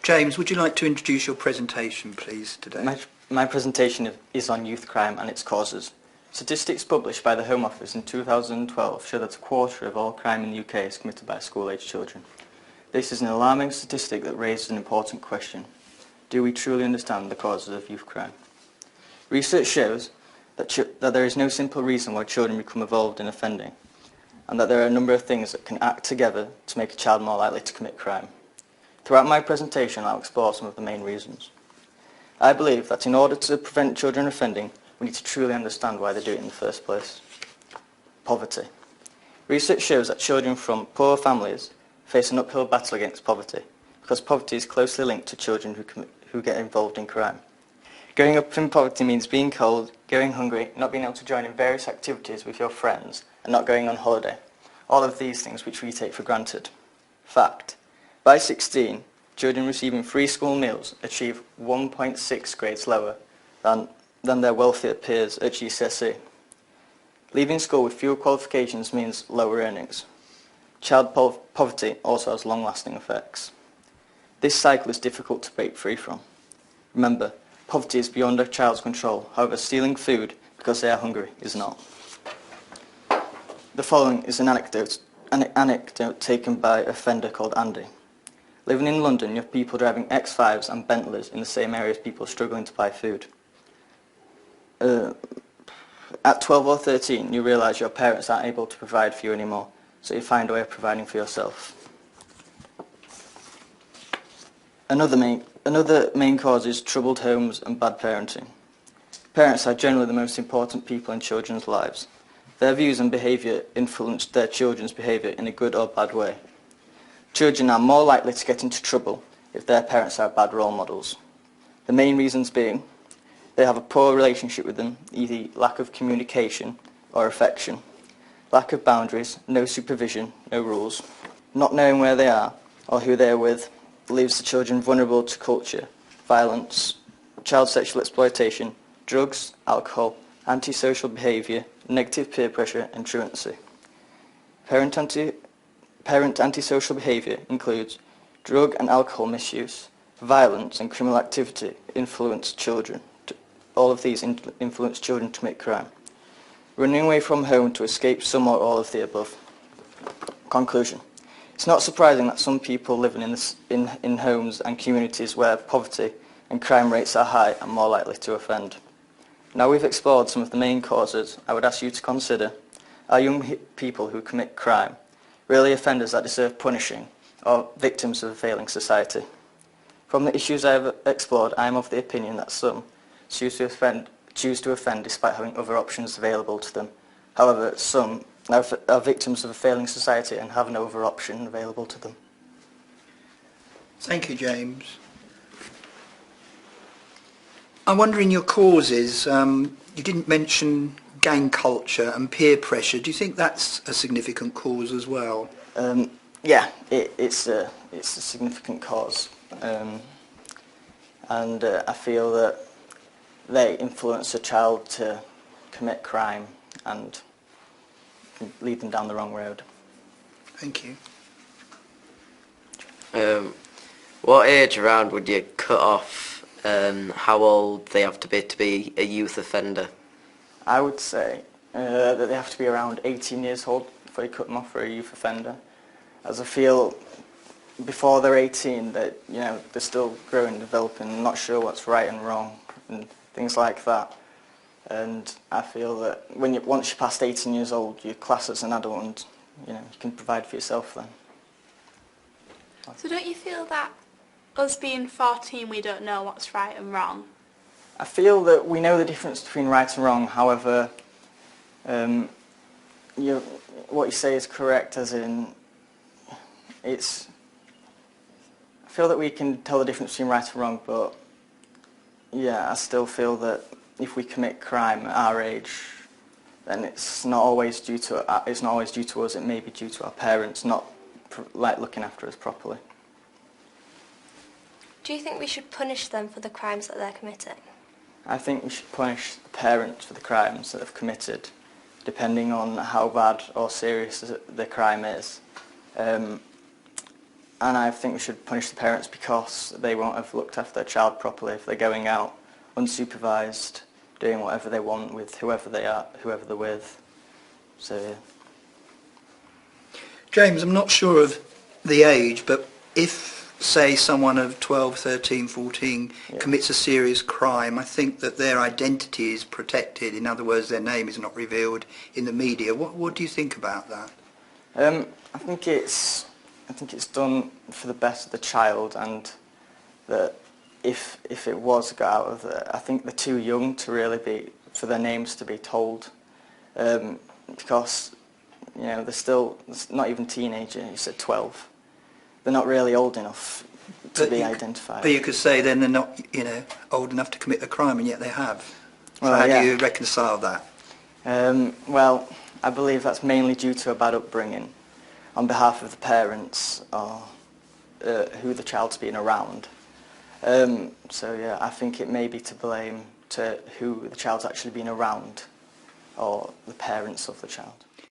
James, would you like to introduce your presentation, please, today? My presentation is on youth crime and its causes. Statistics published by the Home Office in 2012 show that a quarter of all crime in the UK is committed by school-aged children. This is an alarming statistic that raises an important question. Do we truly understand the causes of youth crime? Research shows that there is no simple reason why children become involved in offending, and that there are a number of things that can act together to make a child more likely to commit crime. Throughout my presentation, I'll explore some of the main reasons. I believe that in order to prevent children offending, we need to truly understand why they do it in the first place. Poverty. Research shows that children from poor families face an uphill battle against poverty, because poverty is closely linked to children who get involved in crime. Growing up in poverty means being cold, going hungry, not being able to join in various activities with your friends, and not going on holiday. All of these things which we take for granted. Fact. By 16, children receiving free school meals achieve 1.6 grades lower than their wealthier peers at GCSE. Leaving school with fewer qualifications means lower earnings. Child poverty also has long-lasting effects. This cycle is difficult to break free from. Remember, poverty is beyond a child's control, however stealing food because they are hungry is not. The following is an anecdote taken by a offender called Andy. Living in London, you have people driving X5s and Bentleys in the same area as people struggling to buy food. At 12 or 13, you realise your parents aren't able to provide for you anymore, so you find a way of providing for yourself. Another main cause is troubled homes and bad parenting. Parents are generally the most important people in children's lives. Their views and behaviour influence their children's behaviour in a good or bad way. Children are more likely to get into trouble if their parents are bad role models. The main reasons being they have a poor relationship with them, either lack of communication or affection, lack of boundaries, no supervision, no rules, not knowing where they are or who they are with leaves the children vulnerable to culture, violence, child sexual exploitation, drugs, alcohol, antisocial behaviour, negative peer pressure and truancy. Parent antisocial behaviour includes drug and alcohol misuse, violence and criminal activity influence children. All of these influence children to commit crime. Running away from home to escape some or all of the above. Conclusion. It's not surprising that some people living in homes and communities where poverty and crime rates are high are more likely to offend. Now we've explored some of the main causes, I would ask you to consider, are young people who commit crime really offenders that deserve punishing or victims of a failing society? From the issues I have explored, I am of the opinion that some choose to offend despite having other options available to them. However, some are victims of a failing society and have no other option available to them. Thank you, James. I wonder, in your causes, you didn't mention gang culture and peer pressure. Do you think that's a significant cause as well? Yeah, it's a significant cause, and I feel that they influence a child to commit crime and lead them down the wrong road. Thank you. What age around would you cut off how old they have to be a youth offender? I would say that they have to be around 18 years old before you cut them off for a youth offender, as I feel before they're 18 that they're still growing, developing, not sure what's right and wrong and things like that. And I feel that once you're past 18 years old, you're classed as an adult and you can provide for yourself then. So don't you feel that us being 14 we don't know what's right and wrong? I feel that we know the difference between right and wrong, however what you say is correct, as in I feel that we can tell the difference between right and wrong, but yeah, I still feel that if we commit crime at our age, then it's not always due to us. It may be due to our parents not looking after us properly. Do you think we should punish them for the crimes that they're committing? I think we should punish the parents for the crimes that they've committed, depending on how bad or serious the crime is. And I think we should punish the parents because they won't have looked after their child properly if they're going out unsupervised, doing whatever they want with whoever they are, whoever they're with. So yeah. James, I'm not sure of the age, but if, say, someone of 12, 13, 14 commits a serious crime, I think that their identity is protected. In other words, their name is not revealed in the media. What do you think about that? I think it's done for the best of the child, and that if it was got out of the, I think they're too young to really for their names to be told, because they're still not even teenager. You said 12. They're not really old enough to be identified. But you could say then they're not old enough to commit the crime, and yet they have. So Well, how yeah. do you reconcile that? Well, I believe that's mainly due to a bad upbringing on behalf of the parents or who the child's been around. So yeah, I think it may be to blame to who the child's actually been around or the parents of the child.